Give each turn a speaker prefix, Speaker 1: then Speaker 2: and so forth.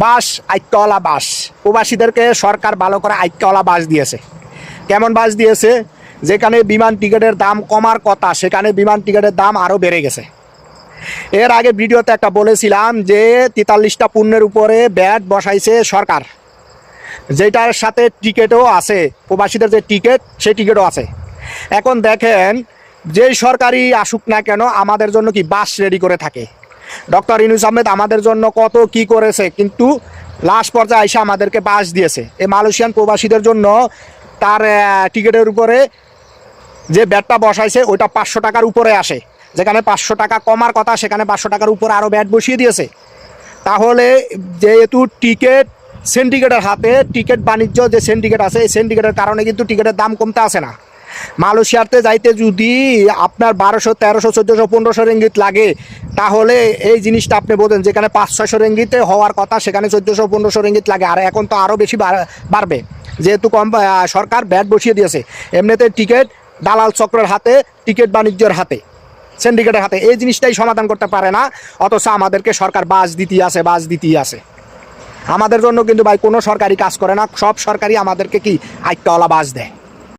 Speaker 1: বাস, আইক্যওয়ালা বাস। প্রবাসীদেরকে সরকার ভালো করে আইক্যওয়ালা বাস দিয়েছে। কেমন বাস দিয়েছে? যেখানে বিমান টিকিটের দাম কমার কথা সেখানে বিমান টিকিটের দাম আরও বেড়ে গেছে। এর আগে ভিডিওতে একটা বলেছিলাম যে 43টা পণ্যের উপরে ভ্যাট বসাইছে সরকার, যেটার সাথে টিকিটও আছে, প্রবাসীদের যে টিকিট সেই টিকিটও আছে। এখন দেখেন, যেই সরকারি আসুক না কেন আমাদের জন্য কি বাস রেডি করে থাকে। ডক্টর ইউনূস আহমেদ আমাদের জন্য কত কি করেছে, কিন্তু লাস্ট পর্যায়ে আইসা আমাদেরকে বাস দিয়েছে। এই মালয়েশিয়ান প্রবাসীদের জন্য তার টিকিটের উপরে যে ব্যাটটা বসাইছে ওইটা 500 টাকার উপরে আসে, যেখানে 500 টাকা কমার কথা সেখানে 500 টাকার উপরে আরও ব্যাট বসিয়ে দিয়েছে। তাহলে যেহেতু টিকিট সিন্ডিকেটের হাতে, টিকিট বাণিজ্য যে সিন্ডিকেট আছে এই সিন্ডিকেটের কারণে কিন্তু টিকিটের দাম কমতে আসে না। মালয়েশিয়াতে যাইতে যদি আপনার 1200, 1300, 1400, 1500 রিঙ্গিত লাগে, তাহলে এই জিনিসটা আপনি বলেন যেখানে 500-600 রিঙ্গিতে হওয়ার কথা সেখানে 1400-1500 রিঙ্গিত লাগে। আর এখন তো আরও বেশি বাড়বে, যেহেতু সরকার ব্যাট বসিয়ে দিয়েছে। এমনিতে টিকিট দালাল চক্রের হাতে, টিকিট বাণিজ্যের হাতে, সিন্ডিকেটের হাতে। এই জিনিসটাই সমাধান করতে পারে না, অথচ আমাদেরকে সরকার বাস দিতেই আছে। আমাদের জন্য কিন্তু ভাই কোনো সরকারি কাজ করে না, সব সরকারি আমাদেরকে কি আইক্যওয়ালা বাস দেয়।